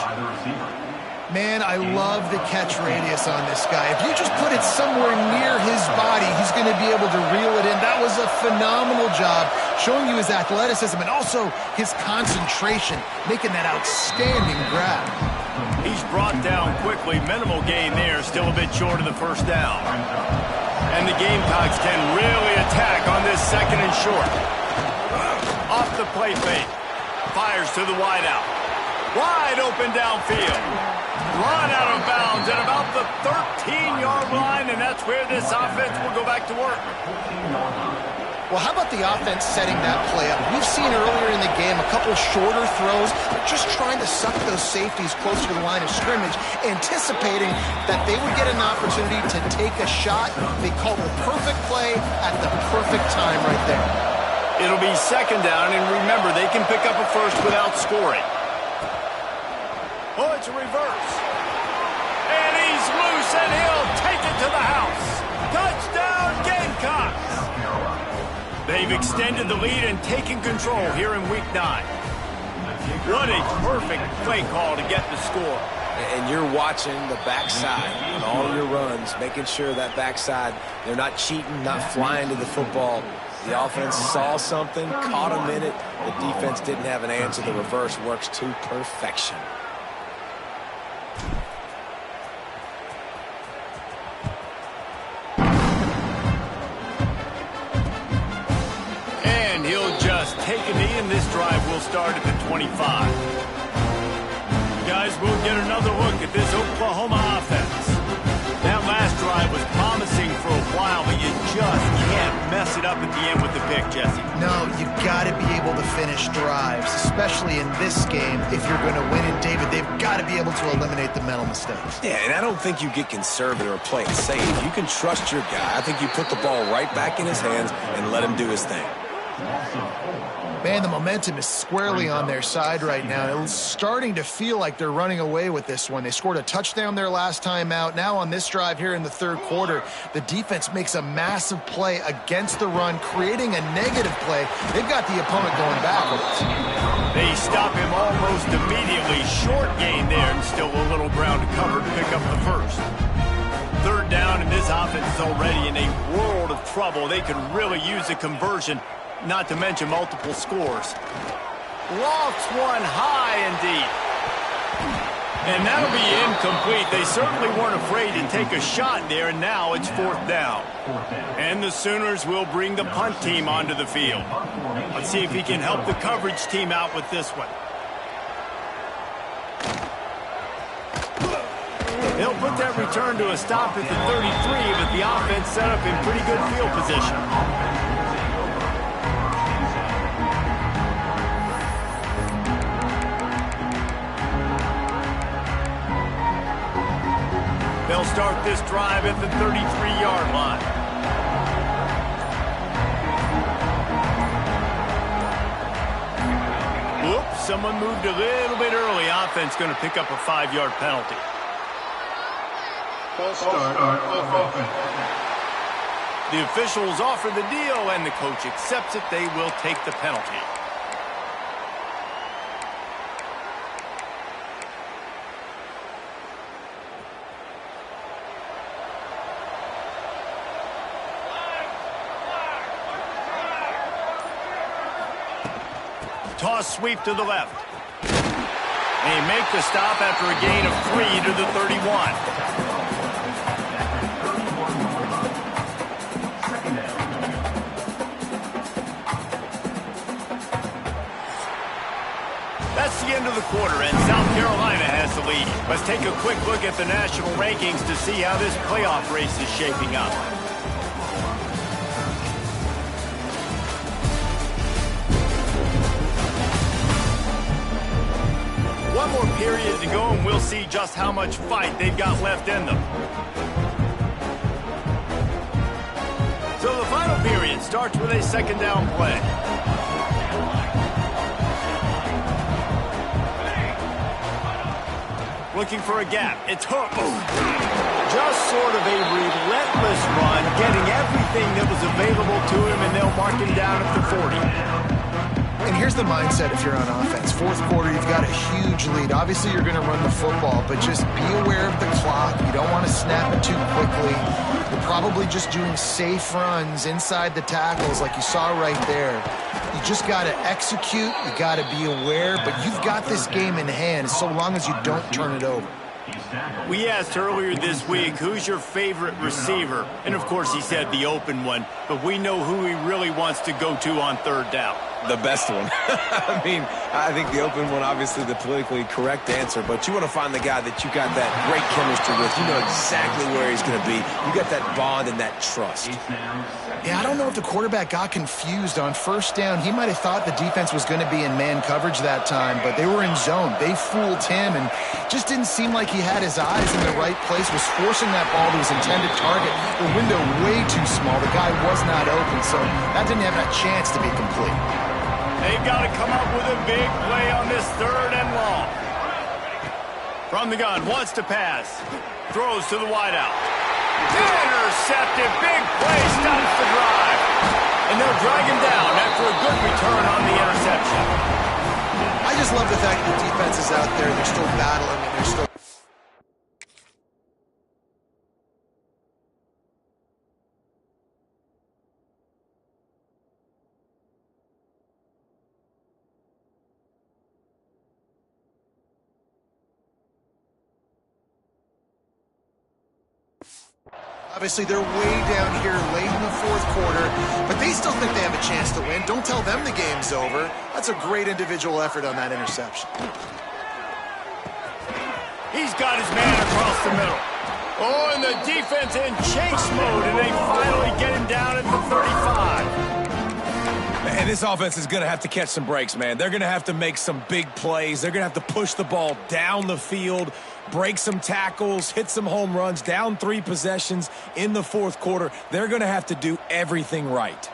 Man, I love the catch radius on this guy. If you just put it somewhere near his body, he's going to be able to reel it in. That was a phenomenal job, showing you his athleticism and also his concentration, making that outstanding grab. He's brought down quickly. Minimal gain there, still a bit short of the first down. And the Gamecocks can really attack on this second and short. Off the play fake. Fires to the wideout. Wide open downfield. Run out of bounds at about the 13-yard line, and that's where this offense will go back to work. Well, how about the offense setting that play up? We've seen earlier in the game a couple shorter throws, but just trying to suck those safeties closer to the line of scrimmage, anticipating that they would get an opportunity to take a shot. They called the perfect play at the perfect time right there. It'll be second down, and remember, they can pick up a first without scoring. Oh, it's a reverse. And he's loose, and he'll take it to the house. Touchdown, Gamecocks. They've extended the lead and taken control here in Week 9. What a perfect play call to get the score. And you're watching the backside on all your runs, making sure that backside, they're not cheating, not flying to the football. The offense saw something, caught them in it. The defense didn't have an answer. The reverse works to perfection. And he'll just take a knee, and this drive will start at the 25. Guys, we'll get another look at this Oklahoma offense. That last drive was promising for a while, but you just can't mess it up at the end with the pick, Jesse. No, you got to be able to finish drives, especially in this game. If you're going to win it, David, they've got to be able to eliminate the mental mistakes. Yeah, and I don't think you get conservative or play it safe. You can trust your guy. I think you put the ball right back in his hands and let him do his thing. Man, the momentum is squarely on their side right now. It's starting to feel like they're running away with this one. They scored a touchdown their last time out. Now on this drive here in the third quarter, the defense makes a massive play against the run, creating a negative play. They've got the opponent going backwards. They stop him almost immediately. Short gain there, and still a little ground to cover to pick up the first. Third down, and this offense is already in a world of trouble. They could really use a conversion, not to mention multiple scores. Lofts one high and deep. And that'll be incomplete. They certainly weren't afraid to take a shot there, and now it's 4th down. And the Sooners will bring the punt team onto the field. Let's see if he can help the coverage team out with this one. They'll put that return to a stop at the 33, but the offense set up in pretty good field position. They'll start this drive at the 33-yard line. Whoops, someone moved a little bit early. Offense going to pick up a 5-yard penalty. False start of offense. The officials offer the deal, and the coach accepts it. They will take the penalty. Toss sweep to the left. They make the stop after a gain of 3 to the 31. That's the end of the quarter, and South Carolina has the lead. Let's take a quick look at the national rankings to see how this playoff race is shaping up. One more period to go, and we'll see just how much fight they've got left in them. So the final period starts with a 2nd down play. Looking for a gap. It's hooked. Just sort of a relentless run, getting everything that was available to him, and they'll mark him down at the 40. And here's the mindset if you're on offense. 4th quarter, you've got a huge lead. Obviously, you're going to run the football, but just be aware of the clock. You don't want to snap it too quickly. You're probably just doing safe runs inside the tackles like you saw right there. You just got to execute. You got to be aware, but you've got this game in hand so long as you don't turn it over. We asked earlier this week, who's your favorite receiver? And, of course, he said the open one, but we know who he really wants to go to on 3rd down. The best one. I mean, I think the open one, obviously the politically correct answer, but you want to find the guy that you got that great chemistry with. You know exactly where he's going to be. You got that bond and that trust. Yeah, I don't know if the quarterback got confused on 1st down. He might have thought the defense was going to be in man coverage that time, but they were in zone. They fooled him and just didn't seem like he had his eyes in the right place, was forcing that ball to his intended target. The window way too small. The guy was not open, so that didn't have a chance to be complete. They've got to come up with a big play on this 3rd and long. From the gun, wants to pass. Throws to the wideout. Intercepted. Big play, stops the drive. And they'll drag him down after a good return on the interception. I just love the fact that the defense is out there. They're still battling, and they're still... Obviously, they're way down here late in the 4th quarter, but they still think they have a chance to win. Don't tell them the game's over. That's a great individual effort on that interception. He's got his man across the middle. Oh, and the defense in chase mode, and they finally get him down at the 35. And this offense is going to have to catch some breaks, man. They're going to have to make some big plays. They're going to have to push the ball down the field, break some tackles, hit some home runs, down 3 possessions in the 4th quarter. They're going to have to do everything right.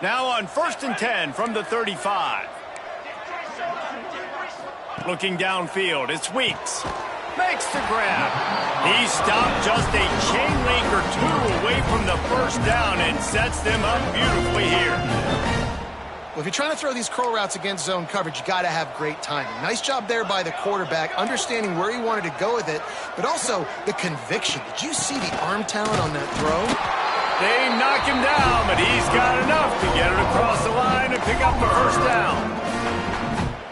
Now on 1st and 10 from the 35. Looking downfield, it's Weeks. Makes the grab. He stopped just a chain link or 2 away from the 1st down and sets them up beautifully here. Well, if you're trying to throw these curl routes against zone coverage, you got to have great timing. Nice job there by the quarterback, understanding where he wanted to go with it, but also the conviction. Did you see the arm talent on that throw? They knock him down, but he's got enough to get it across the line and pick up the 1st down.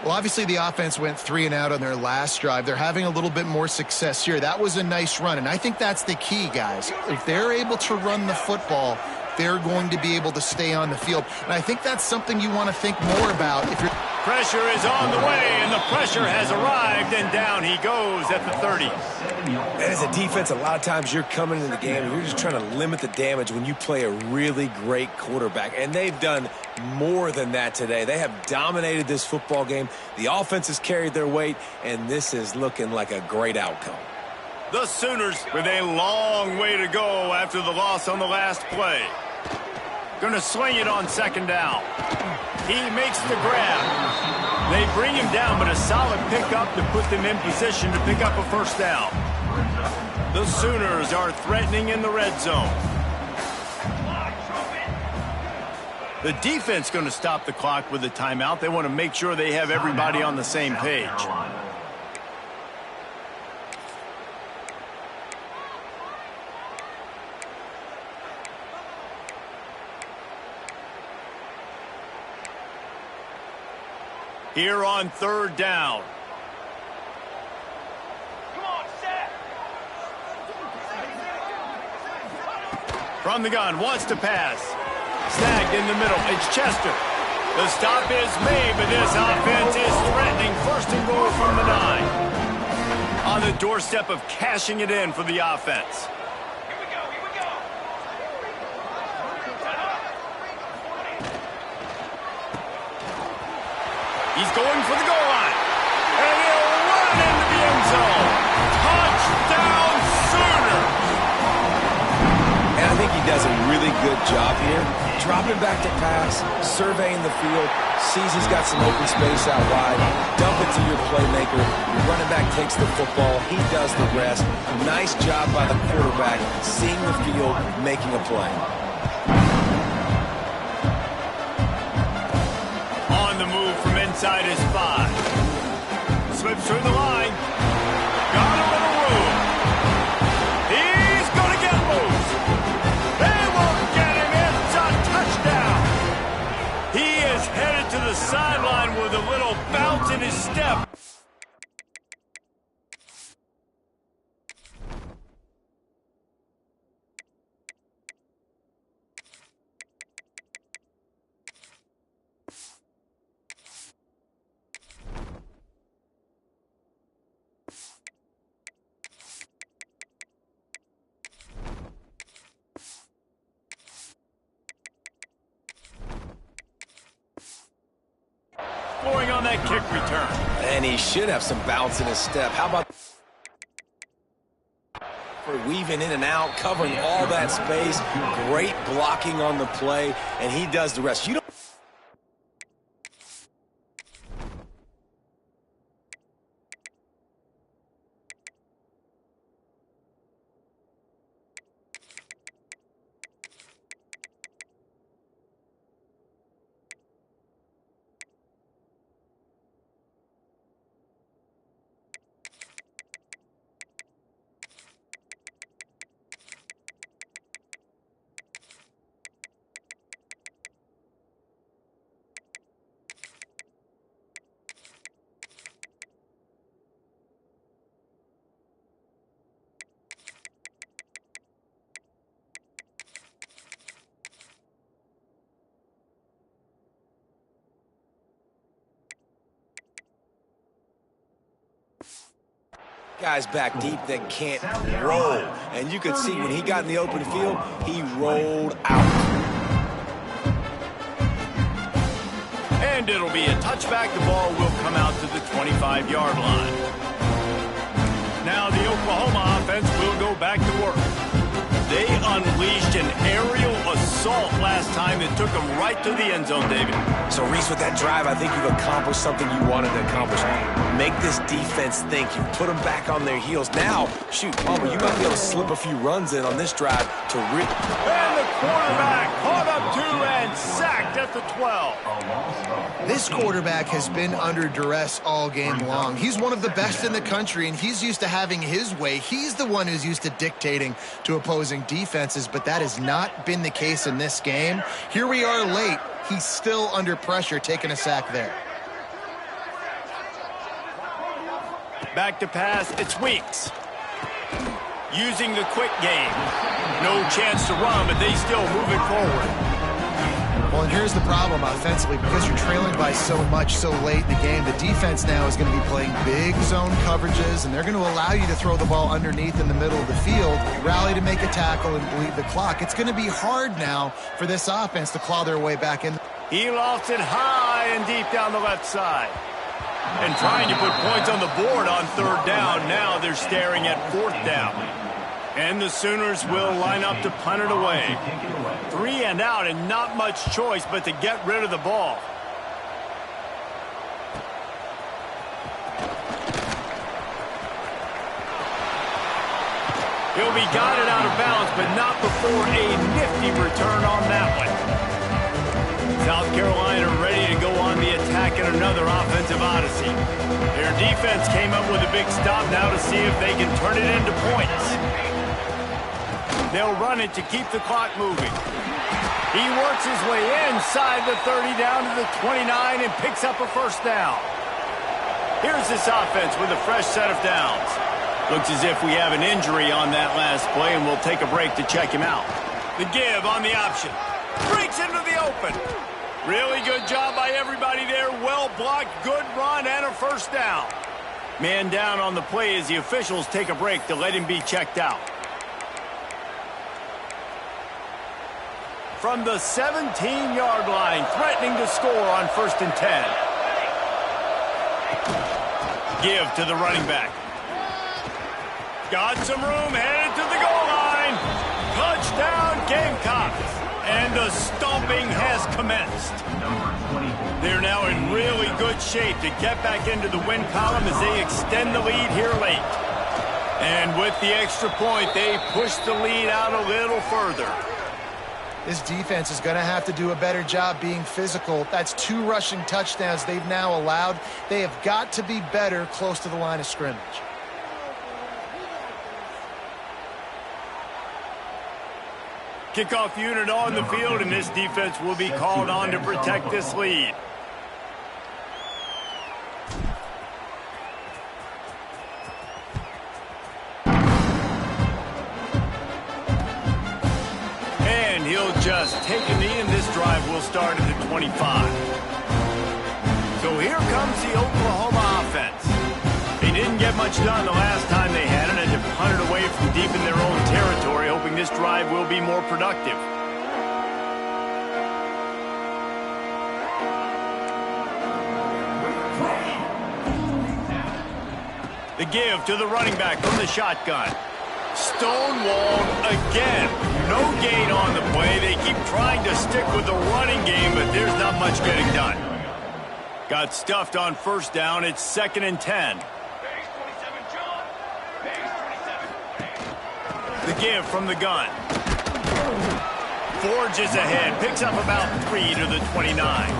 Well, Obviously, the offense went 3 and out on their last drive. They're having a little bit more success here. That was a nice run, and I think that's the key, guys. If they're able to run the football, they're going to be able to stay on the field. And I think that's something you want to think more about. If you're Pressure is on the way, and the pressure has arrived, and down he goes at the 30. And as a defense, a lot of times you're coming into the game and you're just trying to limit the damage when you play a really great quarterback. And they've done more than that today. They have dominated this football game. The offense has carried their weight, and this is looking like a great outcome. The Sooners with a long way to go after the loss on the last play. Going to sling it on second down. He makes the grab. They bring him down, but a solid pickup to put them in position to pick up a first down. The Sooners are threatening in the red zone. The defense going to stop the clock with a timeout. They want to make sure they have everybody on the same page. Here on third down. From the gun, wants to pass. Snagged in the middle. It's Chester. The stop is made, but this offense is threatening. First and goal from the 9. On the doorstep of cashing it in for the offense. He's going for the goal line. And he'll run into the end zone. Touchdown, Sooner. And I think he does a really good job here. Dropping back to pass, surveying the field, sees he's got some open space out wide. Dump it to your playmaker. Your running back takes the football. He does the rest. Nice job by the quarterback, seeing the field, making a play. Inside his 5. Slips through the line. Got a little room. He's going to get loose. They won't get him. It's a touchdown. He is headed to the sideline with a little bounce in his step. Scoring on that kick return. And he should have some bounce in his step. How about for weaving in and out, covering all that space, great blocking on the play, and he does the rest. You don't guys back deep that can't roll. And you could see when he got in the open field, he rolled out. And it'll be a touchback. The ball will come out to the 25-yard line. Now the Oklahoma offense will go back to work. They unleashed an aerial assault last time that took them right to the end zone, David. So, Reese, with that drive, I think you've accomplished something you wanted to accomplish. Make this defense think. You put them back on their heels. Now, shoot, Palmer, you might be able to slip a few runs in on this drive to really... And the quarterback caught up to and sacked at the 12. This quarterback has been under duress all game long. He's one of the best in the country, and he's used to having his way. He's the one who's used to dictating to opposing defenses, but that has not been the case in this game. Here we are late. He's still under pressure, taking a sack there. Back to pass, it's Weeks. Using the quick game. No chance to run, but they still move it forward. Well, and here's the problem offensively. Because you're trailing by so much so late in the game, the defense now is going to be playing big zone coverages, and they're going to allow you to throw the ball underneath in the middle of the field, rally to make a tackle, and bleed the clock. It's going to be hard now for this offense to claw their way back in. He lofts it high and deep down the left side. And trying to put points on the board on third down. Now they're staring at fourth down. And the Sooners will line up to punt it away. 3 and out, and not much choice but to get rid of the ball. He'll be guided out of bounds, but not before a nifty return on that one. South Carolina ready to go on the attack in another offensive odyssey. Their defense came up with a big stop now to see if they can turn it into points. They'll run it to keep the clock moving. He works his way inside the 30 down to the 29 and picks up a first down. Here's this offense with a fresh set of downs. Looks as if we have an injury on that last play, and we'll take a break to check him out. The give on the option. Breaks into the open. Really good job by everybody there. Well blocked, good run, and a first down. Man down on the play as the officials take a break to let him be checked out. From the 17-yard line, threatening to score on 1st and 10. Give to the running back. Got some room, headed to the goal line. Touchdown, Gamecocks. And the stomping has commenced. They're now in really good shape to get back into the win column as they extend the lead here late. And with the extra point, they push the lead out a little further. This defense is going to have to do a better job being physical. That's 2 rushing touchdowns they've now allowed. They have got to be better close to the line of scrimmage. Kickoff unit on the field, and this defense will be called on to protect this lead. And he'll just take a knee, and this drive will start at the 25. So here comes the Oklahoma offense. They didn't get much done the last time they had it, and to punt it away from deep in their own territory, hoping this drive will be more productive. The give to the running back from the shotgun. Stonewalled again. No gain on the play. They keep trying to stick with the running game, but there's not much getting done. Got stuffed on first down. It's 2nd and 10. The give from the gun. Forges ahead. Picks up about 3 to the 29.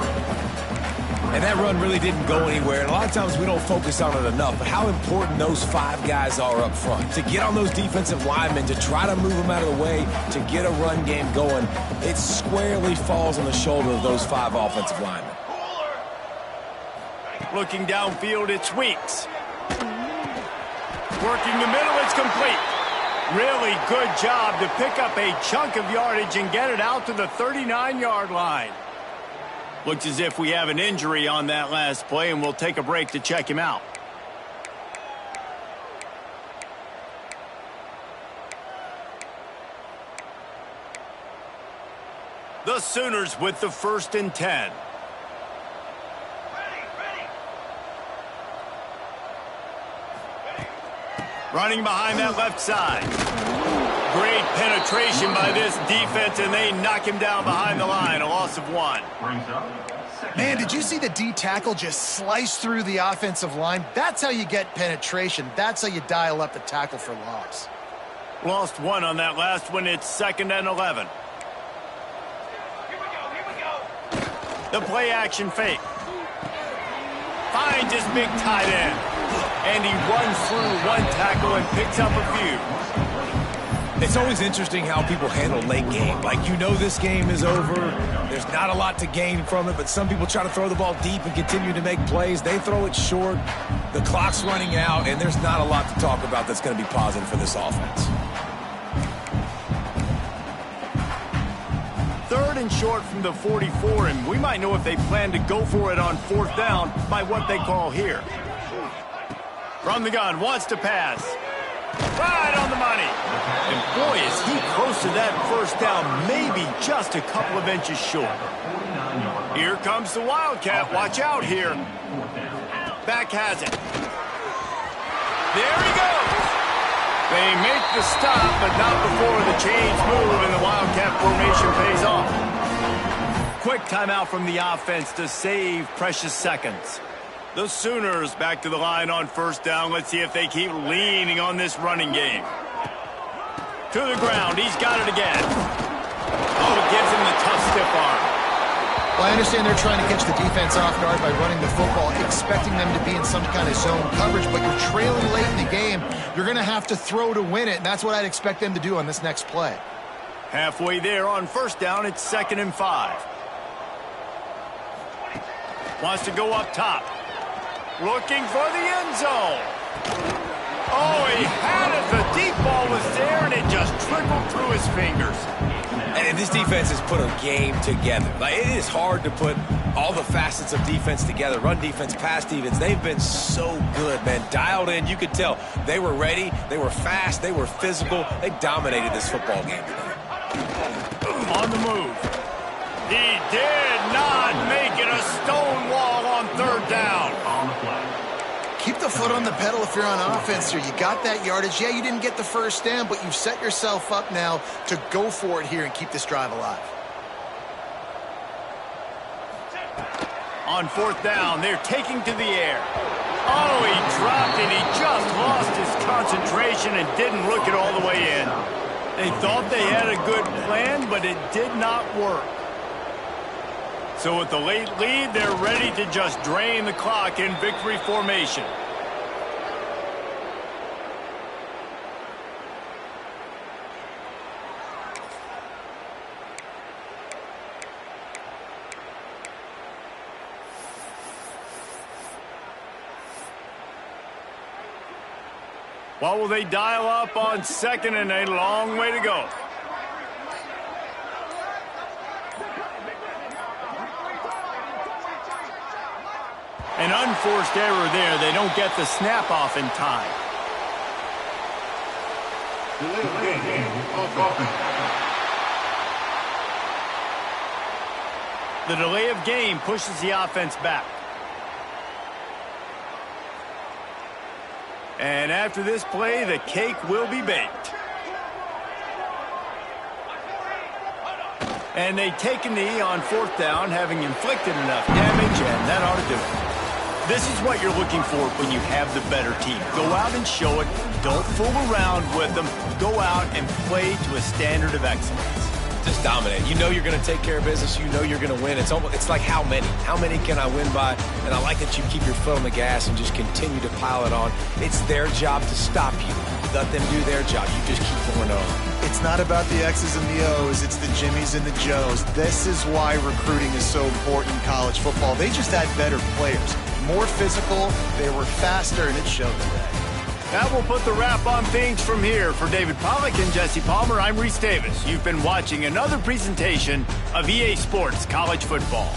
And that run really didn't go anywhere. And a lot of times we don't focus on it enough. But how important those 5 guys are up front. To get on those defensive linemen, to try to move them out of the way, to get a run game going, it squarely falls on the shoulder of those 5 offensive linemen. Looking downfield, it's Weeks. Working the middle, it's complete. Really good job to pick up a chunk of yardage and get it out to the 39-yard line. Looks as if we have an injury on that last play, and we'll take a break to check him out. The Sooners with the 1st and 10. Running behind that left side. Great penetration by this defense, and they knock him down behind the line. A loss of 1. Man, did you see the D tackle just slice through the offensive line? That's how you get penetration. That's how you dial up the tackle for loss. Lost 1 on that last one. It's 2nd and 11. The play action fake. Finds his big tight end. And he runs through 1 tackle and picks up a few. It's always interesting how people handle late game. Like, you know this game is over. There's not a lot to gain from it, but some people try to throw the ball deep and continue to make plays. They throw it short. The clock's running out, and there's not a lot to talk about that's going to be positive for this offense. 3rd and short from the 44, and we might know if they plan to go for it on 4th down by what they call here. From the gun, wants to pass. Right on the money. And boy, is he close to that 1st down, maybe just a couple of inches short. Here comes the Wildcat. Watch out here. Back has it. There he goes. They make the stop, but not before the change move, and the Wildcat formation pays off. Quick timeout from the offense to save precious seconds. The Sooners back to the line on 1st down. Let's see if they keep leaning on this running game. To the ground. He's got it again. Oh, gives him the tough stiff arm. Well, I understand they're trying to catch the defense off guard by running the football, expecting them to be in some kind of zone coverage, but you're trailing late in the game. You're going to have to throw to win it, and that's what I'd expect them to do on this next play. Halfway there on 1st down, it's 2nd and 5. Wants to go up top. Looking for the end zone. Oh, he had it. The deep ball was there, and it just trickled through his fingers. And this defense has put a game together. Like, it is hard to put all the facets of defense together. Run defense, pass defense. They've been so good, man. Dialed in. You could tell they were ready. They were fast. They were physical. They dominated this football game today. On the move. He did not make it a stone wall on 3rd down. Keep the foot on the pedal if you're on offense here. You got that yardage. Yeah, you didn't get the 1st down, but you've set yourself up now to go for it here and keep this drive alive. On 4th down, they're taking to the air. Oh, he dropped it. He just lost his concentration and didn't look it all the way in. They thought they had a good plan, but it did not work. So with the late lead, they're ready to just drain the clock in victory formation. What will they dial up on 2nd and a long way to go? An unforced error there. They don't get the snap off in time. The delay of game pushes the offense back. And after this play, the cake will be baked. And they take a knee on 4th down, having inflicted enough damage, and that ought to do it. This is what you're looking for when you have the better team. Go out and show it. Don't fool around with them. Go out and play to a standard of excellence. Just dominate. You know you're going to take care of business. You know you're going to win. It's like how many? How many can I win by? And I like that you keep your foot on the gas and just continue to pile it on. It's their job to stop you. Let them do their job. You just keep going on. It's not about the X's and the O's. It's the Jimmies and the Joes. This is why recruiting is so important in college football. They just had better players. More physical. They were faster, and it showed today. That will put the wrap on things from here. For David Pollack and Jesse Palmer, I'm Reese Davis. You've been watching another presentation of EA Sports College Football.